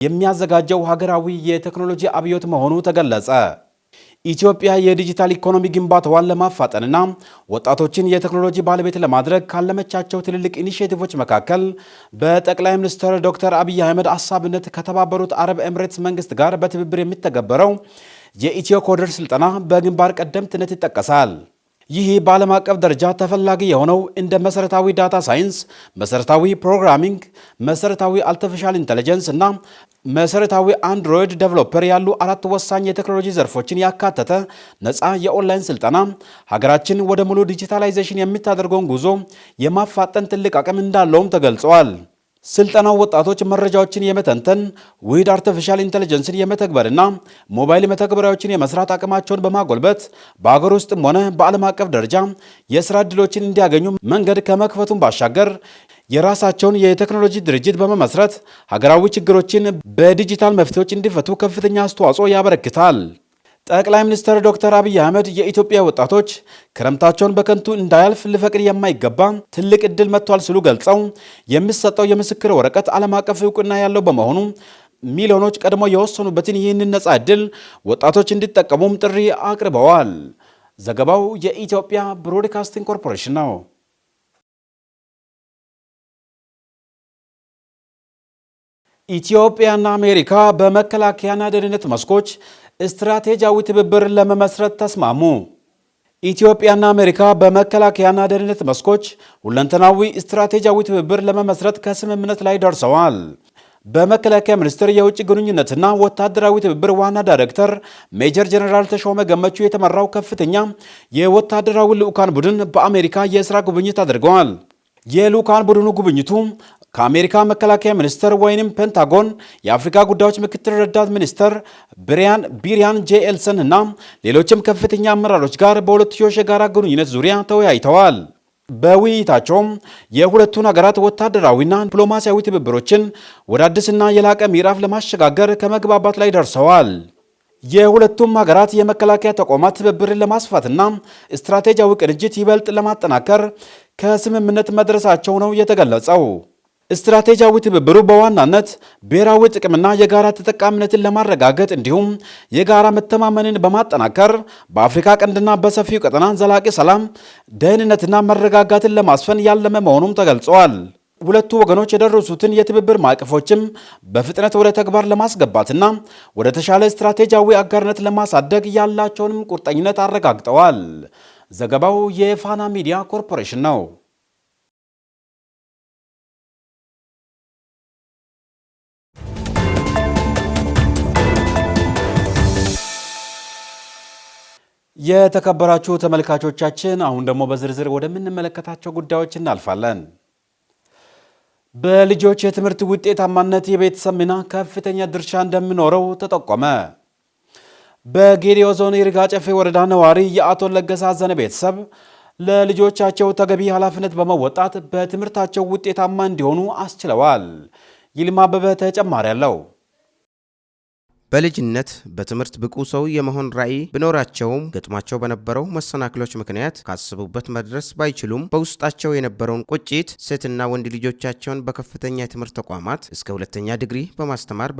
የሚያዘጋጀው ሀገራዊ የቴክኖሎጂ አብዮት መሆኑ ተገለጸ። ኢትዮጵያ የዲጂታል ኢኮኖሚ ግንባታዋን ለማፋጠንና ወጣቶችን የቴክኖሎጂ ባለቤት ለማድረግ ካለመቻቸው ትልልቅ ኢኒሼቲቮች መካከል በጠቅላይ ሚኒስትር ዶክተር አብይ አህመድ አሳብነት ከተባበሩት አረብ ኤምሬትስ መንግስት ጋር በትብብር የሚተገበረው የኢትዮ ኮደር ስልጠና በግንባር ቀደምትነት ይጠቀሳል። ይህ በዓለም አቀፍ ደረጃ ተፈላጊ የሆነው እንደ መሰረታዊ ዳታ ሳይንስ፣ መሰረታዊ ፕሮግራሚንግ፣ መሰረታዊ አርቲፊሻል ኢንተለጀንስ እና መሰረታዊ አንድሮይድ ዴቨሎፐር ያሉ አራት ወሳኝ የቴክኖሎጂ ዘርፎችን ያካተተ ነፃ የኦንላይን ስልጠና ሀገራችን ወደ ሙሉ ዲጂታላይዜሽን የምታደርገውን ጉዞ የማፋጠን ትልቅ አቅም እንዳለውም ተገልጿል። ስልጠናው ወጣቶች መረጃዎችን የመተንተን ውህድ አርቲፊሻል ኢንተለጀንስን የመተግበርና ሞባይል መተግበሪያዎችን የመስራት አቅማቸውን በማጎልበት በአገር ውስጥም ሆነ በዓለም አቀፍ ደረጃ የስራ ዕድሎችን እንዲያገኙ መንገድ ከመክፈቱን ባሻገር የራሳቸውን የቴክኖሎጂ ድርጅት በመመስረት ሀገራዊ ችግሮችን በዲጂታል መፍትሄዎች እንዲፈቱ ከፍተኛ አስተዋጽኦ ያበረክታል። ጠቅላይ ሚኒስትር ዶክተር አብይ አህመድ የኢትዮጵያ ወጣቶች ክረምታቸውን በከንቱ እንዳያልፍ ሊፈቅድ የማይገባ ትልቅ ዕድል መጥቷል ሲሉ ገልጸው የሚሰጠው የምስክር ወረቀት ዓለም አቀፍ እውቅና ያለው በመሆኑ ሚሊዮኖች ቀድሞ የወሰኑበትን ይህንን ነፃ ዕድል ወጣቶች እንዲጠቀሙም ጥሪ አቅርበዋል። ዘገባው የኢትዮጵያ ብሮድካስቲንግ ኮርፖሬሽን ነው። ኢትዮጵያና አሜሪካ በመከላከያና ደህንነት መስኮች ስትራቴጂያዊ ትብብር ለመመስረት ተስማሙ። ኢትዮጵያና አሜሪካ በመከላከያና ደህንነት መስኮች ሁለንተናዊ ስትራቴጂያዊ ትብብር ለመመስረት ከስምምነት ላይ ደርሰዋል። በመከላከያ ሚኒስቴር የውጭ ግንኙነትና ወታደራዊ ትብብር ዋና ዳይሬክተር ሜጀር ጀነራል ተሾመ ገመቹ የተመራው ከፍተኛ የወታደራዊ ልዑካን ቡድን በአሜሪካ የሥራ ጉብኝት አድርገዋል። የልዑካን ቡድኑ ጉብኝቱ ከአሜሪካ መከላከያ ሚኒስቴር ወይንም ፔንታጎን የአፍሪካ ጉዳዮች ምክትል ረዳት ሚኒስትር ቢሪያን ጄ ኤልሰን እና ሌሎችም ከፍተኛ አመራሮች ጋር በሁለትዮሽ የጋራ ግንኙነት ዙሪያ ተወያይተዋል። በውይይታቸውም የሁለቱን ሀገራት ወታደራዊና ዲፕሎማሲያዊ ትብብሮችን ወደ አዲስና የላቀ ምዕራፍ ለማሸጋገር ከመግባባት ላይ ደርሰዋል። የሁለቱም ሀገራት የመከላከያ ተቋማት ትብብርን ለማስፋትና ስትራቴጂያዊ ቅንጅት ይበልጥ ለማጠናከር ከስምምነት መድረሳቸው ነው የተገለጸው። ስትራቴጂያዊ ትብብሩ በዋናነት ብሔራዊ ጥቅምና የጋራ ተጠቃሚነትን ለማረጋገጥ እንዲሁም የጋራ መተማመንን በማጠናከር በአፍሪካ ቀንድና በሰፊው ቀጠና ዘላቂ ሰላም፣ ደህንነትና መረጋጋትን ለማስፈን ያለመ መሆኑም ተገልጿል። ሁለቱ ወገኖች የደረሱትን የትብብር ማዕቀፎችም በፍጥነት ወደ ተግባር ለማስገባትና ወደ ተሻለ ስትራቴጂያዊ አጋርነት ለማሳደግ ያላቸውንም ቁርጠኝነት አረጋግጠዋል። ዘገባው የፋና ሚዲያ ኮርፖሬሽን ነው። የተከበራችሁ ተመልካቾቻችን አሁን ደግሞ በዝርዝር ወደምንመለከታቸው ጉዳዮች እናልፋለን። በልጆች የትምህርት ውጤታማነት የቤተሰብ ሚና ከፍተኛ ድርሻ እንደሚኖረው ተጠቆመ። በጌዲዮ ዞን ይርጋ ጨፌ ወረዳ ነዋሪ የአቶ ለገሰ አዘነ ቤተሰብ ለልጆቻቸው ተገቢ ኃላፊነት በመወጣት በትምህርታቸው ውጤታማ እንዲሆኑ አስችለዋል። ይልማ አበበ ተጨማሪ አለው። በልጅነት በትምህርት ብቁ ሰው የመሆን ራዕይ ቢኖራቸውም ገጥሟቸው በነበረው መሰናክሎች ምክንያት ካሰቡበት መድረስ ባይችሉም በውስጣቸው የነበረውን ቁጭት ሴትና ወንድ ልጆቻቸውን በከፍተኛ የትምህርት ተቋማት እስከ ሁለተኛ ዲግሪ በማስተማር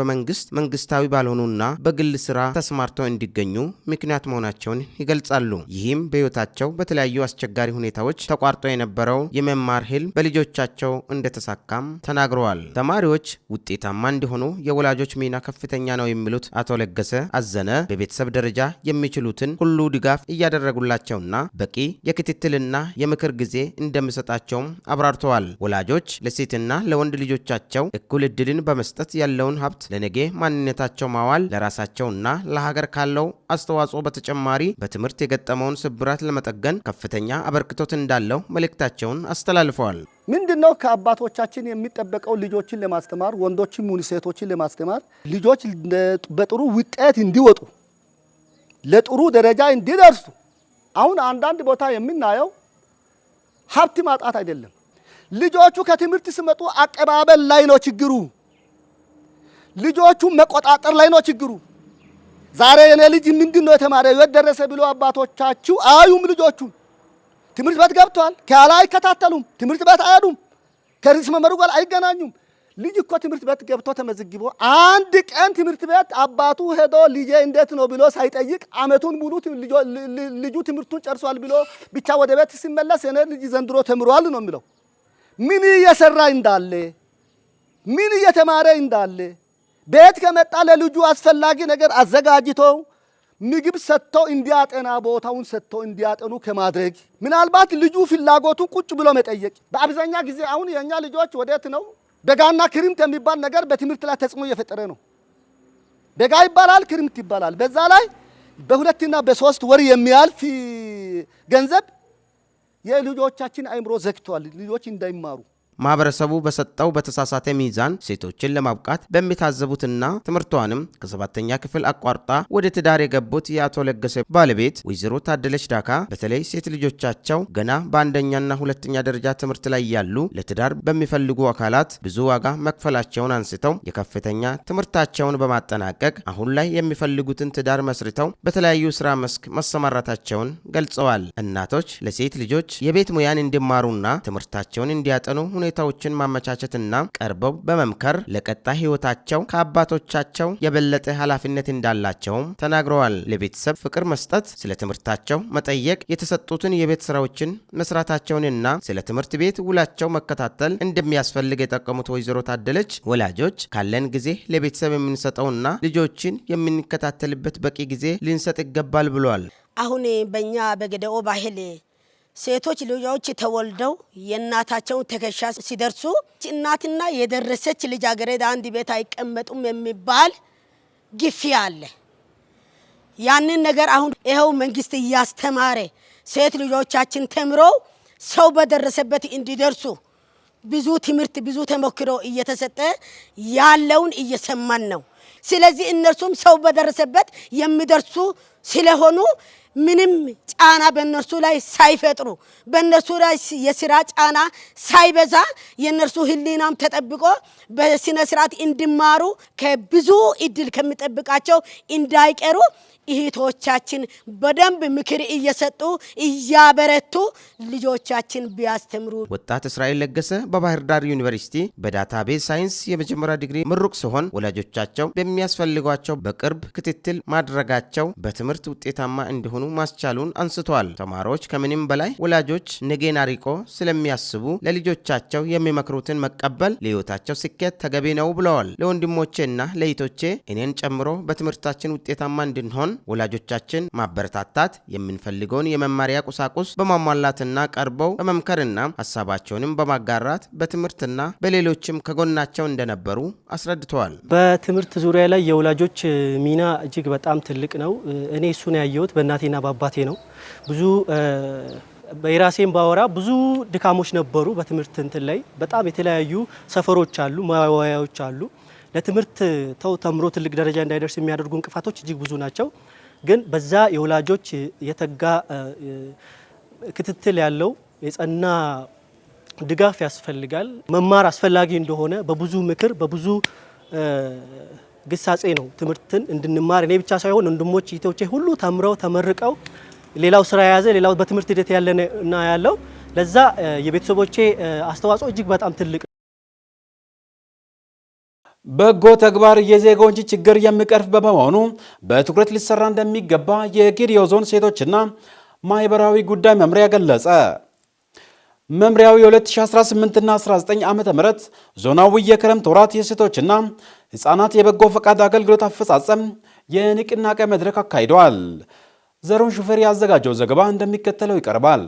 መንግስታዊ ባልሆኑና በግል ስራ ተሰማርተው እንዲገኙ ምክንያት መሆናቸውን ይገልጻሉ። ይህም በሕይወታቸው በተለያዩ አስቸጋሪ ሁኔታዎች ተቋርጦ የነበረው የመማር ህልም በልጆቻቸው እንደተሳካም ተናግረዋል። ተማሪዎች ውጤታማ እንዲሆኑ የወላጆች ሚና ከፍተኛ ነው የሚሉት አቶ ለገሰ አዘነ በቤተሰብ ደረጃ የሚችሉትን ሁሉ ድጋፍ እያደረጉላቸውና በቂ የክትትልና የምክር ጊዜ እንደሚሰጣቸውም አብራርተዋል። ወላጆች ለሴትና ለወንድ ልጆቻቸው እኩል እድልን በመስጠት ያለውን ሀብት ለነገ ማንነታቸው ማዋል ለራሳቸውና ለሀገር ካለው አስተዋጽኦ በተጨማሪ በትምህርት የገጠመውን ስብራት ለመጠገን ከፍተኛ አበርክቶት እንዳለው መልእክታቸውን አስተላልፈዋል። ምንድነው ከአባቶቻችን የሚጠበቀው? ልጆችን ለማስተማር ወንዶችም ሆኑ ሴቶችን ለማስተማር ልጆች በጥሩ ውጤት እንዲወጡ ለጥሩ ደረጃ እንዲደርሱ። አሁን አንዳንድ ቦታ የምናየው ሀብት ማጣት አይደለም። ልጆቹ ከትምህርት ሲመጡ አቀባበል ላይ ነው ችግሩ። ልጆቹ መቆጣጠር ላይ ነው ችግሩ። ዛሬ የኔ ልጅ ምንድነው የተማረው የት ደረሰ ብሎ አባቶቻችሁ አዩም ልጆቹ ትምህርት ቤት ገብቷል ካላ አይከታተሉም። ትምህርት ቤት አይሄዱም። ከርዕሰ መምህሩ ጋር አይገናኙም። ልጅ እኮ ትምህርት ቤት ገብቶ ተመዝግቦ አንድ ቀን ትምህርት ቤት አባቱ ሄዶ ልጄ እንዴት ነው ብሎ ሳይጠይቅ አመቱን ሙሉ ልጁ ትምህርቱን ጨርሷል ብሎ ብቻ ወደ ቤት ሲመለስ የኔ ልጅ ዘንድሮ ተምሯል ነው የሚለው። ምን እየሰራ እንዳለ ምን እየተማረ እንዳለ ቤት ከመጣ ለልጁ አስፈላጊ ነገር አዘጋጅተው ምግብ ሰጥተው እንዲያጠና ቦታውን ሰጥተው እንዲያጠኑ ከማድረግ ምናልባት ልጁ ፍላጎቱን ቁጭ ብሎ መጠየቅ። በአብዛኛ ጊዜ አሁን የኛ ልጆች ወዴት ነው በጋና ክርምት የሚባል ነገር በትምህርት ላይ ተጽዕኖ እየፈጠረ ነው። በጋ ይባላል፣ ክርምት ይባላል። በዛ ላይ በሁለትና በሶስት ወር የሚያልፍ ገንዘብ የልጆቻችን አእምሮ ዘግቷል። ልጆች እንዳይማሩ ማህበረሰቡ በሰጠው በተሳሳተ ሚዛን ሴቶችን ለማብቃት በሚታዘቡትና ትምህርቷንም ከ7ኛ ክፍል አቋርጣ ወደ ትዳር የገቡት የአቶ ለገሰ ባለቤት ወይዘሮ ታደለች ዳካ በተለይ ሴት ልጆቻቸው ገና በአንደኛና ሁለተኛ ደረጃ ትምህርት ላይ ያሉ ለትዳር በሚፈልጉ አካላት ብዙ ዋጋ መክፈላቸውን አንስተው የከፍተኛ ትምህርታቸውን በማጠናቀቅ አሁን ላይ የሚፈልጉትን ትዳር መስርተው በተለያዩ ስራ መስክ መሰማራታቸውን ገልጸዋል። እናቶች ለሴት ልጆች የቤት ሙያን እንዲማሩና ትምህርታቸውን እንዲያጠኑ ሁኔታዎችን ማመቻቸትና ቀርበው በመምከር ለቀጣይ ህይወታቸው ከአባቶቻቸው የበለጠ ኃላፊነት እንዳላቸውም ተናግረዋል። ለቤተሰብ ፍቅር መስጠት፣ ስለ ትምህርታቸው መጠየቅ፣ የተሰጡትን የቤት ስራዎችን መስራታቸውንና ስለ ትምህርት ቤት ውላቸው መከታተል እንደሚያስፈልግ የጠቀሙት ወይዘሮ ታደለች ወላጆች ካለን ጊዜ ለቤተሰብ የምንሰጠውና ልጆችን የምንከታተልበት በቂ ጊዜ ልንሰጥ ይገባል ብሏል። አሁን በእኛ በገደኦ ባህል ሴቶች ልጆች ተወልደው የእናታቸውን ትከሻ ሲደርሱ እናትና የደረሰች ልጃገረድ አንድ ቤት አይቀመጡም የሚባል ግፊ አለ። ያንን ነገር አሁን ይኸው መንግስት እያስተማረ ሴት ልጆቻችን ተምረው ሰው በደረሰበት እንዲደርሱ ብዙ ትምህርት ብዙ ተሞክሮ እየተሰጠ ያለውን እየሰማን ነው። ስለዚህ እነርሱም ሰው በደረሰበት የሚደርሱ ስለሆኑ ምንም ጫና በእነርሱ ላይ ሳይፈጥሩ በእነርሱ ላይ የስራ ጫና ሳይበዛ የእነርሱ ህሊናም ተጠብቆ በስነ ስርዓት እንዲማሩ ከብዙ እድል ከሚጠብቃቸው እንዳይቀሩ እህቶቻችን በደንብ ምክር እየሰጡ እያበረቱ ልጆቻችን ቢያስተምሩ። ወጣት እስራኤል ለገሰ በባህር ዳር ዩኒቨርሲቲ በዳታቤዝ ሳይንስ የመጀመሪያ ዲግሪ ምሩቅ ሲሆን ወላጆቻቸው በሚያስፈልጓቸው በቅርብ ክትትል ማድረጋቸው በትምህርት ውጤታማ እንዲሆኑ ማስቻሉን አንስተዋል። ተማሪዎች ከምንም በላይ ወላጆች ነገን አርቆ ስለሚያስቡ ለልጆቻቸው የሚመክሩትን መቀበል ለህይወታቸው ስኬት ተገቢ ነው ብለዋል። ለወንድሞቼና ለእህቶቼ እኔን ጨምሮ በትምህርታችን ውጤታማ እንድንሆን ወላጆቻችን ማበረታታት፣ የምንፈልገውን የመማሪያ ቁሳቁስ በማሟላትና ቀርበው በመምከርና ሀሳባቸውንም በማጋራት በትምህርትና በሌሎችም ከጎናቸው እንደነበሩ አስረድተዋል። በትምህርት ዙሪያ ላይ የወላጆች ሚና እጅግ በጣም ትልቅ ነው። እኔ እሱን ያየሁት በእናቴና በአባቴ ነው። ብዙ በራሴን ባወራ ብዙ ድካሞች ነበሩ። በትምህርት እንትን ላይ በጣም የተለያዩ ሰፈሮች አሉ፣ ማዋያዎች አሉ። ለትምህርት ተምሮ ትልቅ ደረጃ እንዳይደርስ የሚያደርጉ እንቅፋቶች እጅግ ብዙ ናቸው። ግን በዛ የወላጆች የተጋ ክትትል ያለው የጸና ድጋፍ ያስፈልጋል። መማር አስፈላጊ እንደሆነ በብዙ ምክር በብዙ ግሳጼ ነው ትምህርትን እንድንማር እኔ ብቻ ሳይሆን ወንድሞች እህቶቼ ሁሉ ተምረው ተመርቀው ሌላው ስራ የያዘ ሌላው በትምህርት ሂደት ያለና ያለው ለዛ የቤተሰቦቼ አስተዋጽኦ እጅግ በጣም ትልቅ። በጎ ተግባር የዜጎችን ችግር የሚቀርፍ በመሆኑ በትኩረት ሊሰራ እንደሚገባ የጌዲዮ ዞን ሴቶችና ማህበራዊ ጉዳይ መምሪያ ገለጸ። መምሪያው የ2018 እና 19 ዓመተ ምህረት ዞናዊ የክረምት ወራት የሴቶችና ህፃናት የበጎ ፈቃድ አገልግሎት አፈጻጸም የንቅናቄ መድረክ አካሂደዋል። ዘሩን ሹፌር ያዘጋጀው ዘገባ እንደሚከተለው ይቀርባል።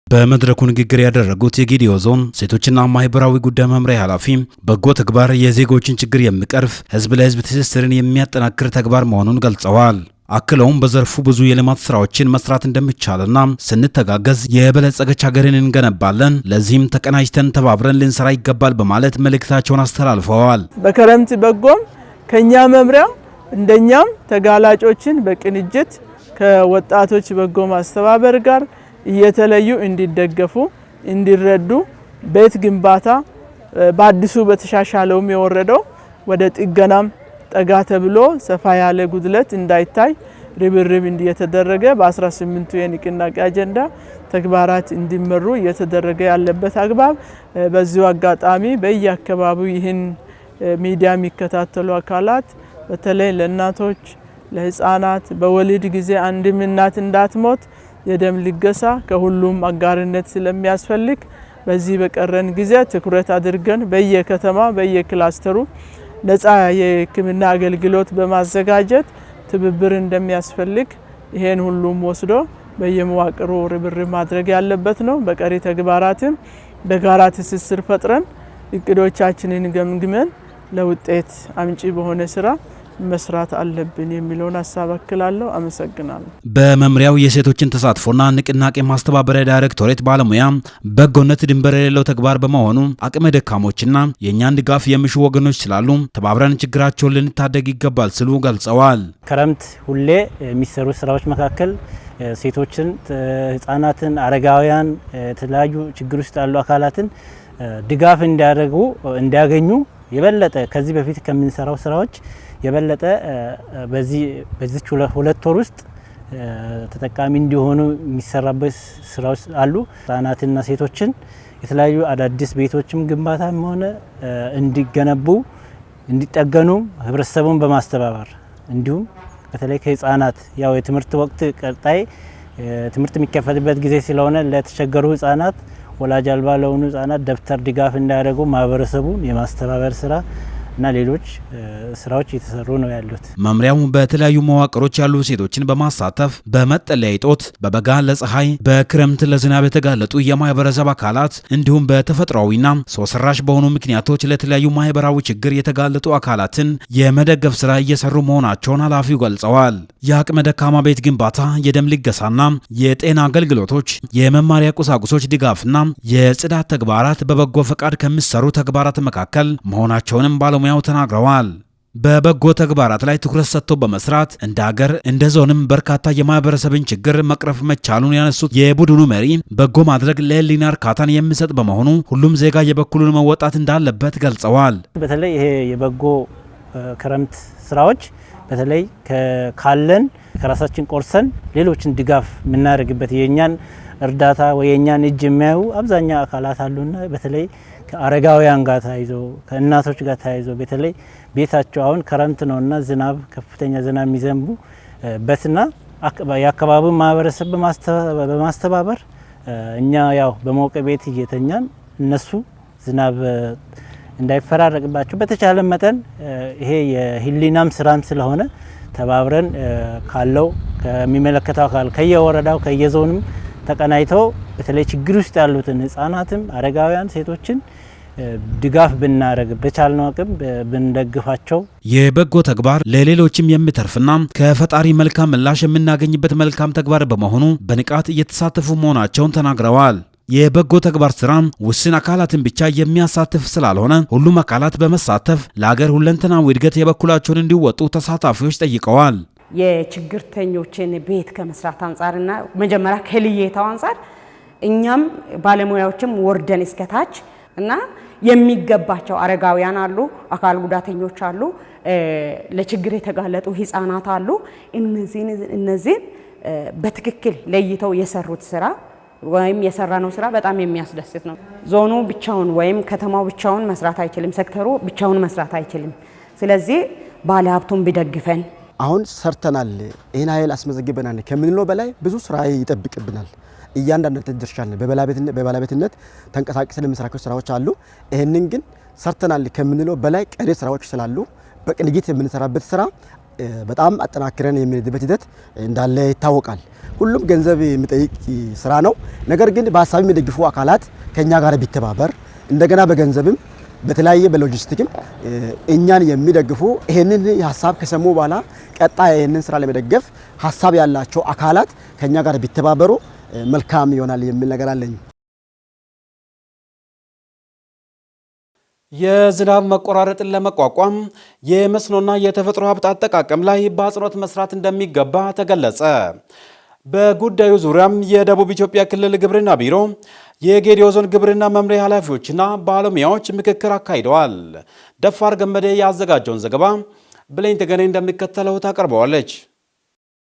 በመድረኩ ንግግር ያደረጉት የጌዲዮ ዞን ሴቶችና ማህበራዊ ጉዳይ መምሪያ ኃላፊ በጎ ተግባር የዜጎችን ችግር የሚቀርፍ ህዝብ ለህዝብ ትስስርን የሚያጠናክር ተግባር መሆኑን ገልጸዋል። አክለውም በዘርፉ ብዙ የልማት ስራዎችን መስራት እንደሚቻልና ስንተጋገዝ የበለጸገች ሀገርን እንገነባለን፣ ለዚህም ተቀናጅተን ተባብረን ልንሰራ ይገባል በማለት መልእክታቸውን አስተላልፈዋል። በክረምት በጎም ከኛ መምሪያ እንደኛም ተጋላጮችን በቅንጅት ከወጣቶች በጎ ማስተባበር ጋር እየተለዩ እንዲደገፉ እንዲረዱ ቤት ግንባታ በአዲሱ በተሻሻለውም የወረደው ወደ ጥገናም ጠጋ ተብሎ ሰፋ ያለ ጉድለት እንዳይታይ ርብርብ እየተደረገ በ18ቱ የንቅናቄ አጀንዳ ተግባራት እንዲመሩ እየተደረገ ያለበት አግባብ በዚሁ አጋጣሚ በየአካባቢው ይህን ሚዲያ የሚከታተሉ አካላት በተለይ ለእናቶች ለህፃናት በወሊድ ጊዜ አንድም እናት እንዳትሞት የደም ልገሳ ከሁሉም አጋርነት ስለሚያስፈልግ በዚህ በቀረን ጊዜ ትኩረት አድርገን በየከተማ በየክላስተሩ ነፃ የሕክምና አገልግሎት በማዘጋጀት ትብብር እንደሚያስፈልግ ይሄን ሁሉም ወስዶ በየመዋቅሩ ርብርብ ማድረግ ያለበት ነው። በቀሪ ተግባራትም በጋራ ትስስር ፈጥረን እቅዶቻችንን ገምግመን ለውጤት አምጪ በሆነ ስራ መስራት አለብን የሚለውን ሐሳብ አክላለሁ። አመሰግናለሁ። በመምሪያው የሴቶችን ተሳትፎና ንቅናቄ ማስተባበሪያ ዳይሬክቶሬት ባለሙያ በጎነት ድንበር የሌለው ተግባር በመሆኑ አቅመ ደካሞችና የእኛን ድጋፍ የሚሹ ወገኖች ስላሉ ተባብረን ችግራቸውን ልንታደግ ይገባል ሲሉ ገልጸዋል። ክረምት ሁሌ የሚሰሩ ስራዎች መካከል ሴቶችን፣ ህፃናትን፣ አረጋውያን የተለያዩ ችግር ውስጥ ያሉ አካላትን ድጋፍ እንዲያገኙ የበለጠ ከዚህ በፊት ከምንሰራው ስራዎች የበለጠ በዚህ 2 ወር ውስጥ ተጠቃሚ እንዲሆኑ የሚሰራበት ስራዎች አሉ። ህፃናትና ሴቶችን የተለያዩ አዳዲስ ቤቶችም ግንባታም ሆነ እንዲገነቡ እንዲጠገኑ ህብረተሰቡን በማስተባበር እንዲሁም በተለይ ከህፃናት ያው የትምህርት ወቅት ቀጣይ ትምህርት የሚከፈትበት ጊዜ ስለሆነ ለተቸገሩ ህፃናት ወላጅ አልባ ለሆኑ ህፃናት ደብተር ድጋፍ እንዲያደርጉ ማህበረሰቡን የማስተባበር ስራ እና ሌሎች ስራዎች እየተሰሩ ነው ያሉት። መምሪያው በተለያዩ መዋቅሮች ያሉ ሴቶችን በማሳተፍ በመጠለያ እጦት፣ በበጋ ለፀሐይ፣ በክረምት ለዝናብ የተጋለጡ የማህበረሰብ አካላት እንዲሁም በተፈጥሯዊና ሰው ሰራሽ በሆኑ ምክንያቶች ለተለያዩ ማህበራዊ ችግር የተጋለጡ አካላትን የመደገፍ ስራ እየሰሩ መሆናቸውን ኃላፊው ገልጸዋል። የአቅመ ደካማ ቤት ግንባታ፣ የደም ልገሳና የጤና አገልግሎቶች፣ የመማሪያ ቁሳቁሶች ድጋፍና የጽዳት ተግባራት በበጎ ፈቃድ ከሚሰሩ ተግባራት መካከል መሆናቸውንም ባለሙያው ተናግረዋል። በበጎ ተግባራት ላይ ትኩረት ሰጥቶ በመስራት እንደ ሀገር እንደ ዞንም በርካታ የማህበረሰብን ችግር መቅረፍ መቻሉን ያነሱት የቡድኑ መሪ በጎ ማድረግ ለህሊና እርካታን የሚሰጥ በመሆኑ ሁሉም ዜጋ የበኩሉን መወጣት እንዳለበት ገልጸዋል። በተለይ ይሄ የበጎ ክረምት ስራዎች በተለይ ካለን ከራሳችን ቆርሰን ሌሎችን ድጋፍ የምናደርግበት የኛን እርዳታ ወይ የኛን እጅ የሚያዩ አብዛኛው አካላት አሉና በተለይ ከአረጋውያን ጋር ተያይዞ ከእናቶች ጋር ተያይዞ በተለይ ቤታቸው አሁን ክረምት ነውና ዝናብ ከፍተኛ ዝናብ የሚዘንቡ በትና የአካባቢው ማህበረሰብ በማስተባበር እኛ ያው በሞቀ ቤት እየተኛን እነሱ ዝናብ እንዳይፈራረቅባቸው በተቻለ መጠን ይሄ የህሊናም ስራም ስለሆነ ተባብረን ካለው ከሚመለከተው አካል ከየወረዳው ከየዞንም ተቀናይተው በተለይ ችግር ውስጥ ያሉትን ህፃናትም አረጋውያን ሴቶችን ድጋፍ ብናደርግ በቻልነው አቅም ብንደግፋቸው የበጎ ተግባር ለሌሎችም የሚተርፍና ከፈጣሪ መልካም ምላሽ የምናገኝበት መልካም ተግባር በመሆኑ በንቃት እየተሳተፉ መሆናቸውን ተናግረዋል። የበጎ ተግባር ስራ ውስን አካላትን ብቻ የሚያሳትፍ ስላልሆነ ሁሉም አካላት በመሳተፍ ለሀገር ሁለንተናዊ እድገት የበኩላቸውን እንዲወጡ ተሳታፊዎች ጠይቀዋል። የችግርተኞችን ቤት ከመስራት አንጻርና መጀመሪያ ከልየታው አንጻር እኛም ባለሙያዎችም ወርደን እስከታች እና የሚገባቸው አረጋውያን አሉ፣ አካል ጉዳተኞች አሉ፣ ለችግር የተጋለጡ ህፃናት አሉ። እነዚህን በትክክል ለይተው የሰሩት ስራ ወይም የሰራነው ስራ በጣም የሚያስደስት ነው። ዞኑ ብቻውን ወይም ከተማው ብቻውን መስራት አይችልም፣ ሴክተሩ ብቻውን መስራት አይችልም። ስለዚህ ባለሀብቱን ቢደግፈን አሁን ሰርተናል ይሄን ኃይል አስመዘግበናል ከምንለው በላይ ብዙ ስራ ይጠብቅብናል። እያንዳንዳችን ድርሻለን በባለቤትነት ተንቀሳቅሰን የምንሰራቸው ስራዎች አሉ። ይሄንን ግን ሰርተናል ከምንለው በላይ ቀሪ ስራዎች ስላሉ በቅንጅት የምንሰራበት ስራ በጣም አጠናክረን የምንሄድበት ሂደት እንዳለ ይታወቃል። ሁሉም ገንዘብ የሚጠይቅ ስራ ነው። ነገር ግን በሀሳብ የሚደግፉ አካላት ከኛ ጋር ቢተባበር እንደገና በገንዘብም በተለያየ በሎጂስቲክም እኛን የሚደግፉ ይሄንን ሀሳብ ከሰሙ በኋላ ቀጣይ ይሄንን ስራ ለመደገፍ ሀሳብ ያላቸው አካላት ከኛ ጋር ቢተባበሩ መልካም ይሆናል የሚል ነገር አለኝ። የዝናብ መቆራረጥን ለመቋቋም የመስኖና የተፈጥሮ ሀብት አጠቃቀም ላይ በአጽንኦት መስራት እንደሚገባ ተገለጸ። በጉዳዩ ዙሪያም የደቡብ ኢትዮጵያ ክልል ግብርና ቢሮ፣ የጌዲዮ ዞን ግብርና መምሪያ ኃላፊዎችና ባለሙያዎች ምክክር አካሂደዋል። ደፋር ገመዴ ያዘጋጀውን ዘገባ ብሌን ተገኔ እንደሚከተለው ታቀርበዋለች።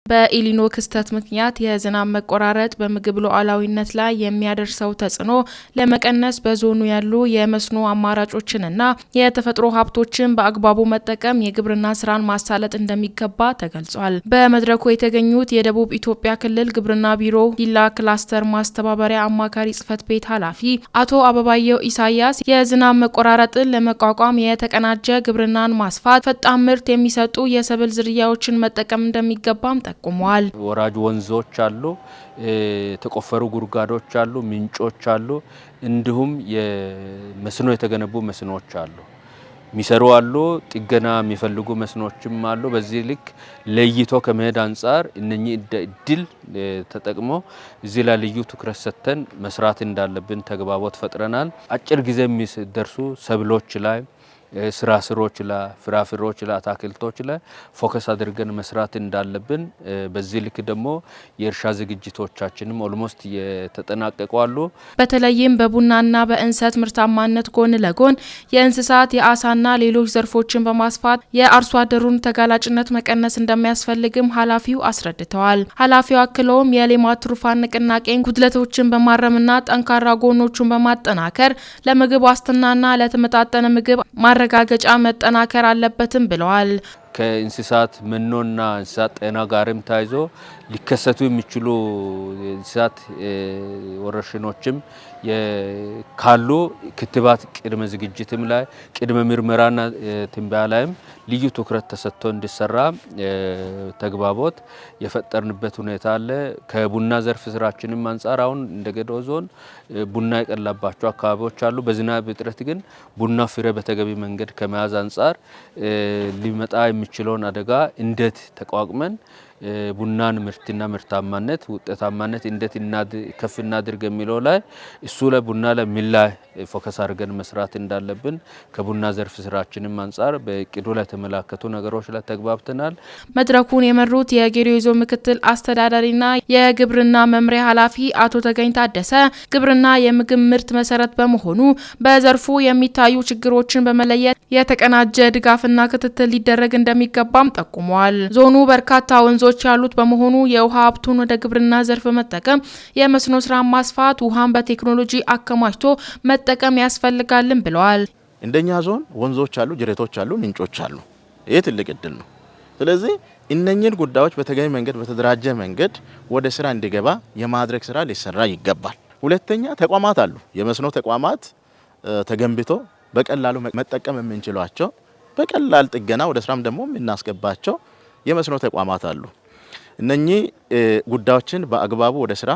በኢሊኖ ክስተት ምክንያት የዝናብ መቆራረጥ በምግብ ሉዓላዊነት ላይ የሚያደርሰው ተጽዕኖ ለመቀነስ በዞኑ ያሉ የመስኖ አማራጮችንና የተፈጥሮ ሀብቶችን በአግባቡ መጠቀም የግብርና ስራን ማሳለጥ እንደሚገባ ተገልጿል። በመድረኩ የተገኙት የደቡብ ኢትዮጵያ ክልል ግብርና ቢሮ ዲላ ክላስተር ማስተባበሪያ አማካሪ ጽህፈት ቤት ኃላፊ አቶ አበባየው ኢሳያስ የዝናብ መቆራረጥን ለመቋቋም የተቀናጀ ግብርናን ማስፋት፣ ፈጣን ምርት የሚሰጡ የሰብል ዝርያዎችን መጠቀም እንደሚገባም ጠቁመዋል። ወራጅ ወንዞች አሉ፣ የተቆፈሩ ጉድጓዶች አሉ፣ ምንጮች አሉ፣ እንዲሁም የመስኖ የተገነቡ መስኖዎች አሉ፣ ሚሰሩ አሉ፣ ጥገና የሚፈልጉ መስኖችም አሉ። በዚህ ልክ ለይቶ ከመሄድ አንጻር እነኚህ እድል ተጠቅሞ እዚህ ላይ ልዩ ትኩረት ሰጥተን መስራት እንዳለብን ተግባቦት ፈጥረናል። አጭር ጊዜ የሚደርሱ ሰብሎች ላይ ስራስሮች ላይ ፍራፍሬዎች ላይ አታክልቶች ላይ ፎከስ አድርገን መስራት እንዳለብን በዚህ ልክ ደግሞ የእርሻ ዝግጅቶቻችንም ኦልሞስት የተጠናቀቁ አሉ። በተለይም በቡናና በእንሰት ምርታማነት ጎን ለጎን የእንስሳት የአሳና ሌሎች ዘርፎችን በማስፋት የአርሶ አደሩን ተጋላጭነት መቀነስ እንደሚያስፈልግም ኃላፊው አስረድተዋል። ኃላፊው አክለውም የሌማት ትሩፋን ንቅናቄን ጉድለቶችን በማረምና ጠንካራ ጎኖቹን በማጠናከር ለምግብ ዋስትናና ለተመጣጠነ ምግብ ማረጋገጫ መጠናከር አለበትም ብለዋል። ከእንስሳት መኖና እንስሳት ጤና ጋርም ታይዞ ሊከሰቱ የሚችሉ እንስሳት ወረርሽኖችም ካሉ ክትባት ቅድመ ዝግጅትም ላይ ቅድመ ምርመራና ትንበያ ላይም ልዩ ትኩረት ተሰጥቶ እንዲሰራ ተግባቦት የፈጠርንበት ሁኔታ አለ። ከቡና ዘርፍ ስራችንም አንጻር አሁን እንደ ገዶ ዞን ቡና የቀላባቸው አካባቢዎች አሉ። በዝናብ እጥረት ግን ቡና ፍሬ በተገቢ መንገድ ከመያዝ አንጻር ሊመጣ የሚችለውን አደጋ እንዴት ተቋቁመን ቡናን ምርትና ምርታማነት ውጤታማነት እንዴት ከፍ እናድርግ የሚለው ላይ እሱ ላይ ቡና ላይ ምን ላይ ፎከስ አድርገን መስራት እንዳለብን ከቡና ዘርፍ ስራችንም አንጻር በእቅዱ ላይ ተመላከቱ ነገሮች ላይ ተግባብተናል። መድረኩን የመሩት የጌዴኦ ዞን ምክትል አስተዳዳሪና የግብርና መምሪያ ኃላፊ አቶ ተገኝ ታደሰ ግብርና የምግብ ምርት መሰረት በመሆኑ በዘርፉ የሚታዩ ችግሮችን በመለየት የተቀናጀ ድጋፍና ክትትል ሊደረግ እንደሚገባም ጠቁመዋል። ዞኑ በርካታ ወንዞች ያሉት በመሆኑ የውሃ ሀብቱን ወደ ግብርና ዘርፍ በመጠቀም የመስኖ ስራ ማስፋት፣ ውሃን በቴክኖሎጂ አከማችቶ መጠቀም ያስፈልጋልን ብለዋል። እንደኛ ዞን ወንዞች አሉ፣ ጅረቶች አሉ፣ ምንጮች አሉ። ይህ ትልቅ እድል ነው። ስለዚህ እነኚህን ጉዳዮች በተገቢ መንገድ በተደራጀ መንገድ ወደ ስራ እንዲገባ የማድረግ ስራ ሊሰራ ይገባል። ሁለተኛ ተቋማት አሉ። የመስኖ ተቋማት ተገንብቶ በቀላሉ መጠቀም የምንችሏቸው በቀላል ጥገና ወደ ስራም ደግሞ የምናስገባቸው የመስኖ ተቋማት አሉ። እነኚህ ጉዳዮችን በአግባቡ ወደ ስራ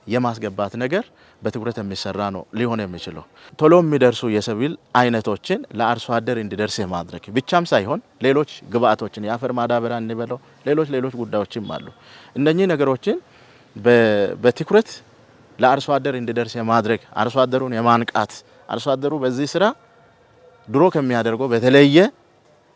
የማስገባት ነገር በትኩረት የሚሰራ ነው ሊሆን የሚችለው። ቶሎ የሚደርሱ የሰብል አይነቶችን ለአርሶ አደር እንዲደርስ የማድረግ ብቻም ሳይሆን ሌሎች ግብአቶችን የአፈር ማዳበሪያ እንበለው ሌሎች ጉዳዮችም አሉ። እነኚህ ነገሮችን በትኩረት ለአርሶ አደር እንዲደርስ የማድረግ አርሶ አደሩን የማንቃት አርሶ አደሩ በዚህ ስራ ድሮ ከሚያደርገው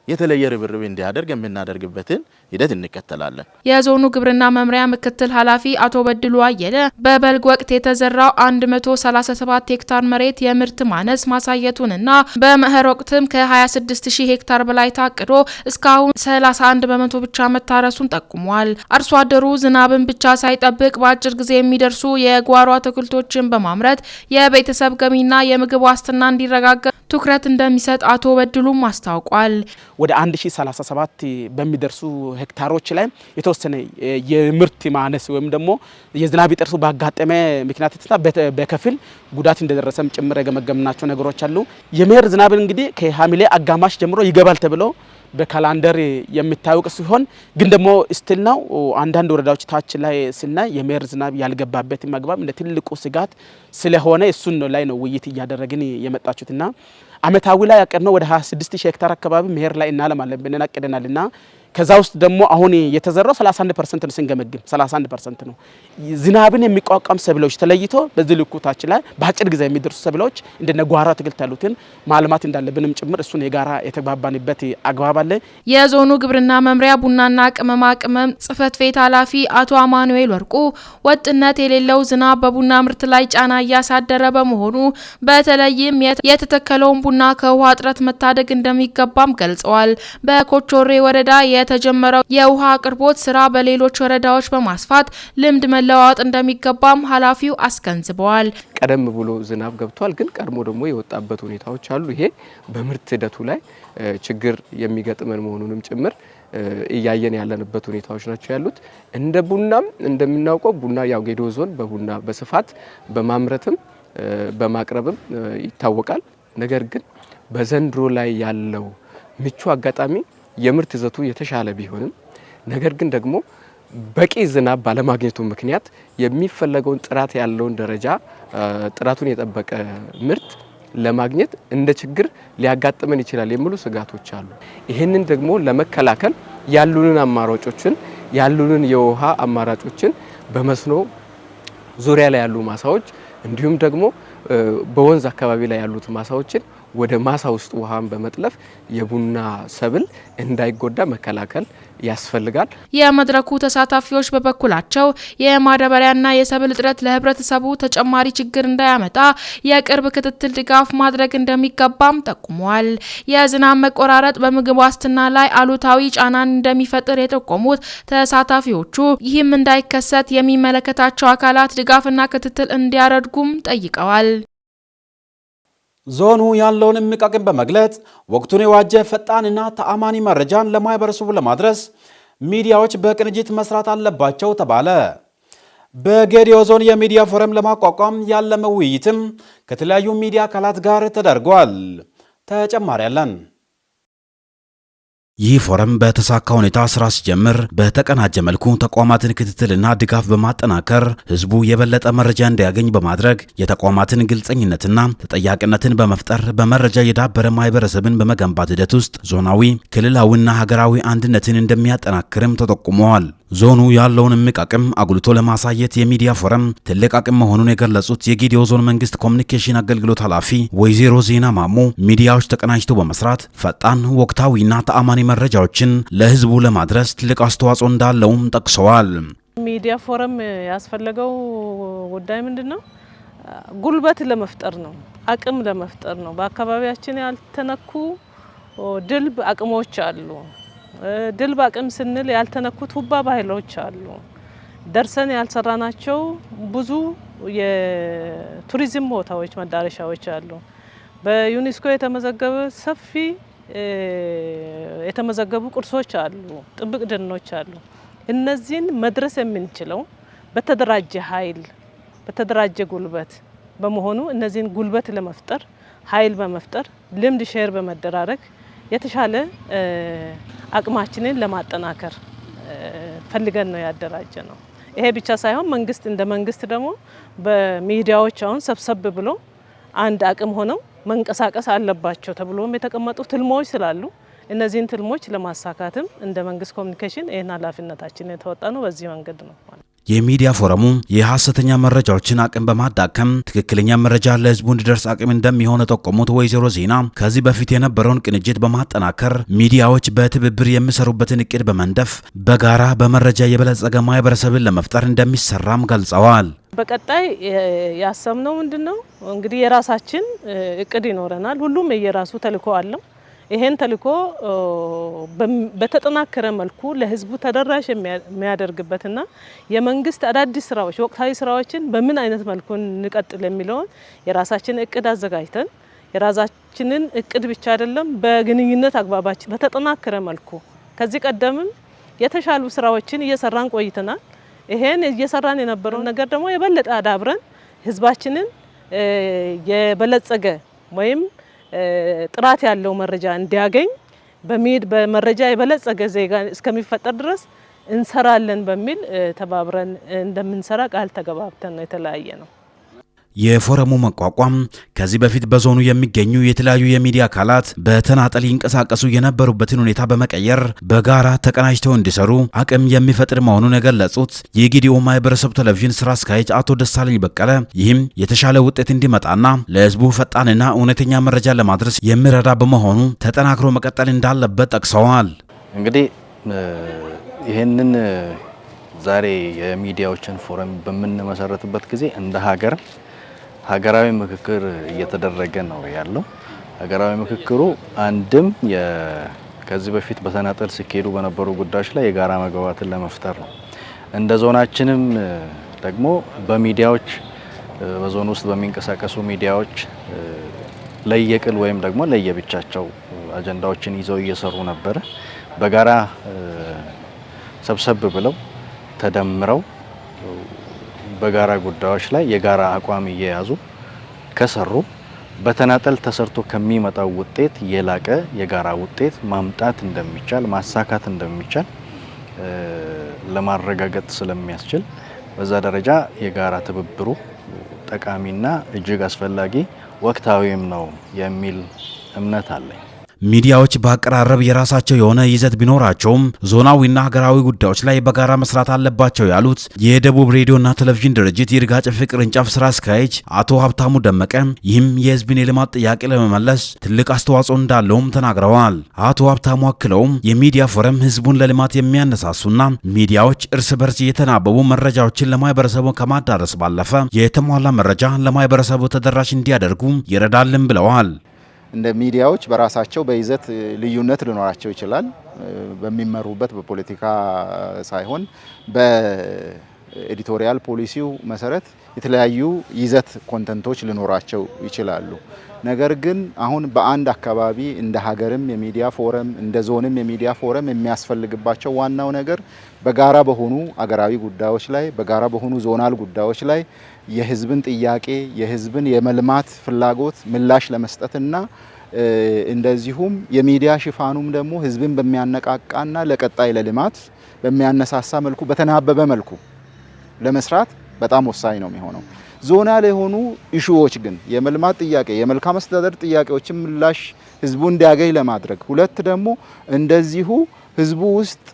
የተለየ ርብርብ እንዲያደርግ የምናደርግበትን ሂደት እንከተላለን። የዞኑ ግብርና መምሪያ ምክትል ኃላፊ አቶ በድሉ አየለ በበልግ ወቅት የተዘራው 137 ሄክታር መሬት የምርት ማነስ ማሳየቱንና በመኸር ወቅትም ከ26000 ሄክታር በላይ ታቅዶ እስካሁን 31 በመቶ ብቻ መታረሱን ጠቁሟል። አርሶ አደሩ ዝናብን ብቻ ሳይጠብቅ በአጭር ጊዜ የሚደርሱ የጓሮ አትክልቶችን በማምረት የቤተሰብ ገቢና የምግብ ዋስትና እንዲረጋገጥ ትኩረት እንደሚሰጥ አቶ በድሉም አስታውቋል። ወደ 1037 በሚደርሱ ሄክታሮች ላይ የተወሰነ የምርት ማነስ ወይም ደግሞ የዝናብ እጥረት ባጋጠመ ምክንያት በከፊል ጉዳት እንደደረሰም ጭምር የገመገምናቸው ነገሮች አሉ። የመኸር ዝናብ እንግዲህ ከሐምሌ አጋማሽ ጀምሮ ይገባል ተብሎ በካላንደር የሚታወቅ ሲሆን ግን ደግሞ ስቲል ነው አንዳንድ ወረዳዎች ታች ላይ ስናይ የመኸር ዝናብ ያልገባበት መግባብ እንደ ትልቁ ስጋት ስለሆነ እሱን ላይ ነው ውይይት እያደረግን የመጣችሁትና አመታዊ ላይ ያቀድነው ወደ 26000 ሄክታር አካባቢ መኸር ላይ እናለማለን ብለን አቅደናልና ከዛ ውስጥ ደግሞ አሁን የተዘራው 31% ነው። ስንገመግም 31% ነው። ዝናብን የሚቋቋም ሰብሎች ተለይቶ በዚህ ልኩ ታች ላይ በአጭር ጊዜ የሚደርሱ ሰብሎች እንደነ ጓሮ አትክልት ያሉትን ማልማት እንዳለብንም ጭምር እሱን የጋራ የተግባባንበት አግባብ አለ። የዞኑ ግብርና መምሪያ ቡናና ቅመማ ቅመም ጽህፈት ቤት ኃላፊ አቶ አማኑኤል ወርቁ ወጥነት የሌለው ዝናብ በቡና ምርት ላይ ጫና እያሳደረ በመሆኑ በተለይም የተተከለውን ቡና ከውሃ እጥረት መታደግ እንደሚገባም ገልጸዋል። በኮቾሬ ወረዳ የተጀመረው የውሃ አቅርቦት ስራ በሌሎች ወረዳዎች በማስፋት ልምድ መለዋወጥ እንደሚገባም ኃላፊው አስገንዝበዋል። ቀደም ብሎ ዝናብ ገብቷል፣ ግን ቀድሞ ደግሞ የወጣበት ሁኔታዎች አሉ። ይሄ በምርት ሂደቱ ላይ ችግር የሚገጥመን መሆኑንም ጭምር እያየን ያለንበት ሁኔታዎች ናቸው ያሉት። እንደ ቡናም እንደምናውቀው ቡና ያው ጌዴኦ ዞን በቡና በስፋት በማምረትም በማቅረብም ይታወቃል። ነገር ግን በዘንድሮ ላይ ያለው ምቹ አጋጣሚ የምርት ይዘቱ የተሻለ ቢሆንም ነገር ግን ደግሞ በቂ ዝናብ ባለማግኘቱ ምክንያት የሚፈለገውን ጥራት ያለውን ደረጃ ጥራቱን የጠበቀ ምርት ለማግኘት እንደ ችግር ሊያጋጥመን ይችላል የሚሉ ስጋቶች አሉ። ይህንን ደግሞ ለመከላከል ያሉንን አማራጮችን ያሉንን የውሃ አማራጮችን በመስኖ ዙሪያ ላይ ያሉ ማሳዎች እንዲሁም ደግሞ በወንዝ አካባቢ ላይ ያሉት ማሳዎችን ወደ ማሳ ውስጥ ውሃን በመጥለፍ የቡና ሰብል እንዳይጎዳ መከላከል ያስፈልጋል። የመድረኩ ተሳታፊዎች በበኩላቸው የማዳበሪያና የሰብል እጥረት ለህብረተሰቡ ተጨማሪ ችግር እንዳያመጣ የቅርብ ክትትል ድጋፍ ማድረግ እንደሚገባም ጠቁመዋል። የዝናብ መቆራረጥ በምግብ ዋስትና ላይ አሉታዊ ጫናን እንደሚፈጥር የጠቆሙት ተሳታፊዎቹ ይህም እንዳይከሰት የሚመለከታቸው አካላት ድጋፍና ክትትል እንዲያደርጉም ጠይቀዋል። ዞኑ ያለውን እምቅ አቅም በመግለጽ ወቅቱን የዋጀ ፈጣንና ተአማኒ መረጃን ለማህበረሰቡ ለማድረስ ሚዲያዎች በቅንጅት መስራት አለባቸው ተባለ። በጌዴኦ ዞን የሚዲያ ፎረም ለማቋቋም ያለመ ውይይትም ከተለያዩ ሚዲያ አካላት ጋር ተደርጓል። ተጨማሪ ያለን ይህ ፎረም በተሳካ ሁኔታ ስራ ሲጀምር በተቀናጀ መልኩ ተቋማትን ክትትልና ድጋፍ በማጠናከር ህዝቡ የበለጠ መረጃ እንዲያገኝ በማድረግ የተቋማትን ግልጸኝነትና ተጠያቂነትን በመፍጠር በመረጃ የዳበረ ማህበረሰብን በመገንባት ሂደት ውስጥ ዞናዊ፣ ክልላዊና ሀገራዊ አንድነትን እንደሚያጠናክርም ተጠቁመዋል። ዞኑ ያለውን እምቅ አቅም አጉልቶ ለማሳየት የሚዲያ ፎረም ትልቅ አቅም መሆኑን የገለጹት የጌዴኦ ዞን መንግስት ኮሚኒኬሽን አገልግሎት ኃላፊ ወይዘሮ ዜና ማሞ ሚዲያዎች ተቀናጅተው በመስራት ፈጣን፣ ወቅታዊና ተአማኒ መረጃዎችን ለህዝቡ ለማድረስ ትልቅ አስተዋጽኦ እንዳለውም ጠቅሰዋል። ሚዲያ ፎረም ያስፈለገው ጉዳይ ምንድነው? ጉልበት ለመፍጠር ነው፣ አቅም ለመፍጠር ነው። በአካባቢያችን ያልተነኩ ድልብ አቅሞች አሉ። ድልብ አቅም ስንል ያልተነኩት ሁባ ባህሎች አሉ። ደርሰን ያልሰራናቸው ብዙ የቱሪዝም ቦታዎች መዳረሻዎች አሉ። በዩኔስኮ የተመዘገበ ሰፊ የተመዘገቡ ቅርሶች አሉ፣ ጥብቅ ደኖች አሉ። እነዚህን መድረስ የምንችለው በተደራጀ ኃይል በተደራጀ ጉልበት በመሆኑ እነዚህን ጉልበት ለመፍጠር ኃይል በመፍጠር ልምድ ሼር በመደራረግ የተሻለ አቅማችንን ለማጠናከር ፈልገን ነው ያደራጀ ነው። ይሄ ብቻ ሳይሆን መንግስት እንደ መንግስት ደግሞ በሚዲያዎች አሁን ሰብሰብ ብሎ አንድ አቅም ሆነው መንቀሳቀስ አለባቸው ተብሎም የተቀመጡ ትልሞች ስላሉ እነዚህን ትልሞች ለማሳካትም እንደ መንግስት ኮሚኒኬሽን ይህን ኃላፊነታችንን የተወጣ ነው። በዚህ መንገድ ነው የሚዲያ ፎረሙ የሐሰተኛ መረጃዎችን አቅም በማዳከም ትክክለኛ መረጃ ለህዝቡ እንዲደርስ አቅም እንደሚሆን የጠቆሙት ወይዘሮ ዜና ከዚህ በፊት የነበረውን ቅንጅት በማጠናከር ሚዲያዎች በትብብር የሚሰሩበትን እቅድ በመንደፍ በጋራ በመረጃ የበለጸገ ማህበረሰብን ለመፍጠር እንደሚሰራም ገልጸዋል። በቀጣይ ያሰብነው ምንድነው? እንግዲህ የራሳችን እቅድ ይኖረናል። ሁሉም የራሱ ተልዕኮ አለው። ይሄን ተልዕኮ በተጠናከረ መልኩ ለህዝቡ ተደራሽ የሚያደርግበትና የመንግስት አዳዲስ ስራዎች ወቅታዊ ስራዎችን በምን አይነት መልኩ እንቀጥል የሚለውን የራሳችን እቅድ አዘጋጅተን የራሳችንን እቅድ ብቻ አይደለም በግንኙነት አግባባችን በተጠናከረ መልኩ ከዚህ ቀደምም የተሻሉ ስራዎችን እየሰራን ቆይተናል። ይሄን እየሰራን የነበረው ነገር ደግሞ የበለጠ አዳብረን ህዝባችንን የበለጸገ ወይም ጥራት ያለው መረጃ እንዲያገኝ በመረጃ የበለጸገ ዜጋ እስከሚፈጠር ድረስ እንሰራለን በሚል ተባብረን እንደምንሰራ ቃል ተገባብተን ነው የተለያየ ነው። የፎረሙ መቋቋም ከዚህ በፊት በዞኑ የሚገኙ የተለያዩ የሚዲያ አካላት በተናጠል ይንቀሳቀሱ የነበሩበትን ሁኔታ በመቀየር በጋራ ተቀናጅተው እንዲሰሩ አቅም የሚፈጥር መሆኑን የገለጹት የጌዴኦ ማህበረሰብ ቴሌቪዥን ስራ አስኪያጅ አቶ ደሳለኝ በቀለ ይህም የተሻለ ውጤት እንዲመጣና ለህዝቡ ፈጣንና እውነተኛ መረጃ ለማድረስ የሚረዳ በመሆኑ ተጠናክሮ መቀጠል እንዳለበት ጠቅሰዋል። እንግዲህ ይህንን ዛሬ የሚዲያዎችን ፎረም በምንመሰረትበት ጊዜ እንደ ሀገራዊ ምክክር እየተደረገ ነው ያለው። ሀገራዊ ምክክሩ አንድም ከዚህ በፊት በተናጠል ሲካሄዱ በነበሩ ጉዳዮች ላይ የጋራ መግባባትን ለመፍጠር ነው። እንደ ዞናችንም ደግሞ በሚዲያዎች በዞን ውስጥ በሚንቀሳቀሱ ሚዲያዎች ለየቅል ወይም ደግሞ ለየብቻቸው አጀንዳዎችን ይዘው እየሰሩ ነበረ። በጋራ ሰብሰብ ብለው ተደምረው በጋራ ጉዳዮች ላይ የጋራ አቋም እየያዙ ከሰሩ በተናጠል ተሰርቶ ከሚመጣው ውጤት የላቀ የጋራ ውጤት ማምጣት እንደሚቻል ማሳካት እንደሚቻል ለማረጋገጥ ስለሚያስችል በዛ ደረጃ የጋራ ትብብሩ ጠቃሚና እጅግ አስፈላጊ ወቅታዊም ነው የሚል እምነት አለኝ። ሚዲያዎች በአቀራረብ የራሳቸው የሆነ ይዘት ቢኖራቸውም ዞናዊና ሀገራዊ ጉዳዮች ላይ በጋራ መስራት አለባቸው ያሉት የደቡብ ሬዲዮና ቴሌቪዥን ድርጅት ይርጋ ጨፌ ቅርንጫፍ ስራ አስኪያጅ አቶ ሀብታሙ ደመቀ ይህም የህዝብን የልማት ጥያቄ ለመመለስ ትልቅ አስተዋጽኦ እንዳለውም ተናግረዋል። አቶ ሀብታሙ አክለውም የሚዲያ ፎረም ህዝቡን ለልማት የሚያነሳሱና ሚዲያዎች እርስ በርስ እየተናበቡ መረጃዎችን ለማህበረሰቡ ከማዳረስ ባለፈ የተሟላ መረጃ ለማህበረሰቡ ተደራሽ እንዲያደርጉ ይረዳልን ብለዋል። እንደ ሚዲያዎች በራሳቸው በይዘት ልዩነት ሊኖራቸው ይችላል። በሚመሩበት በፖለቲካ ሳይሆን በኤዲቶሪያል ፖሊሲው መሰረት የተለያዩ ይዘት ኮንተንቶች ሊኖራቸው ይችላሉ። ነገር ግን አሁን በአንድ አካባቢ እንደ ሀገርም የሚዲያ ፎረም እንደ ዞንም የሚዲያ ፎረም የሚያስፈልግባቸው ዋናው ነገር በጋራ በሆኑ አገራዊ ጉዳዮች ላይ በጋራ በሆኑ ዞናል ጉዳዮች ላይ የህዝብን ጥያቄ የህዝብን የመልማት ፍላጎት ምላሽ ለመስጠትና እንደዚሁም የሚዲያ ሽፋኑም ደግሞ ህዝብን በሚያነቃቃና ለቀጣይ ለልማት በሚያነሳሳ መልኩ በተናበበ መልኩ ለመስራት በጣም ወሳኝ ነው የሚሆነው። ዞናል የሆኑ ኢሹዎች ግን የመልማት ጥያቄ የመልካም አስተዳደር ጥያቄዎችን ምላሽ ህዝቡ እንዲያገኝ ለማድረግ ሁለት ደግሞ እንደዚሁ ህዝቡ ውስጥ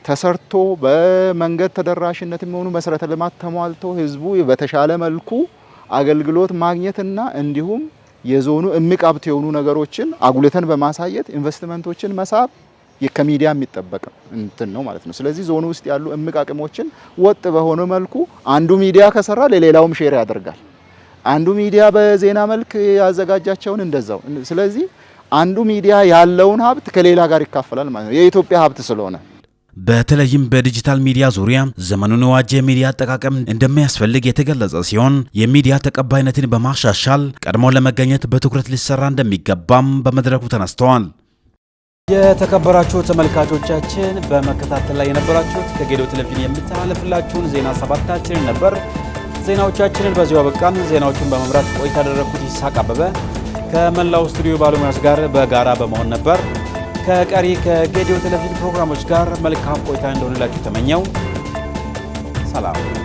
ተሰርቶ በመንገድ ተደራሽነት የሚሆኑ መሰረተ ልማት ተሟልቶ ህዝቡ በተሻለ መልኩ አገልግሎት ማግኘትና እንዲሁም የዞኑ እምቅ ሀብት የሆኑ ነገሮችን አጉልተን በማሳየት ኢንቨስትመንቶችን መሳብ ከሚዲያ የሚጠበቅ እንትን ነው ማለት ነው። ስለዚህ ዞኑ ውስጥ ያሉ እምቅ አቅሞችን ወጥ በሆነ መልኩ አንዱ ሚዲያ ከሰራ ለሌላውም ሼር ያደርጋል። አንዱ ሚዲያ በዜና መልክ ያዘጋጃቸውን እንደዛው። ስለዚህ አንዱ ሚዲያ ያለውን ሀብት ከሌላ ጋር ይካፈላል ማለት ነው፣ የኢትዮጵያ ሀብት ስለሆነ። በተለይም በዲጂታል ሚዲያ ዙሪያ ዘመኑን የዋጀ የሚዲያ አጠቃቀም እንደሚያስፈልግ የተገለጸ ሲሆን የሚዲያ ተቀባይነትን በማሻሻል ቀድሞ ለመገኘት በትኩረት ሊሰራ እንደሚገባም በመድረኩ ተነስተዋል። የተከበራችሁ ተመልካቾቻችን በመከታተል ላይ የነበራችሁት ከጌዲዮ ቴሌቪዥን የሚተላለፍላችሁን ዜና ሰባታችንን ነበር። ዜናዎቻችንን በዚሁ አበቃን። ዜናዎቹን በመምራት ቆይታ ያደረኩት ይስሐቅ አበበ ከመላው ስቱዲዮ ባለሙያዎች ጋር በጋራ በመሆን ነበር። ከቀሪ ከጌዲዮ ቴሌቪዥን ፕሮግራሞች ጋር መልካም ቆይታ እንደሆነላችሁ ተመኘው። ሰላም።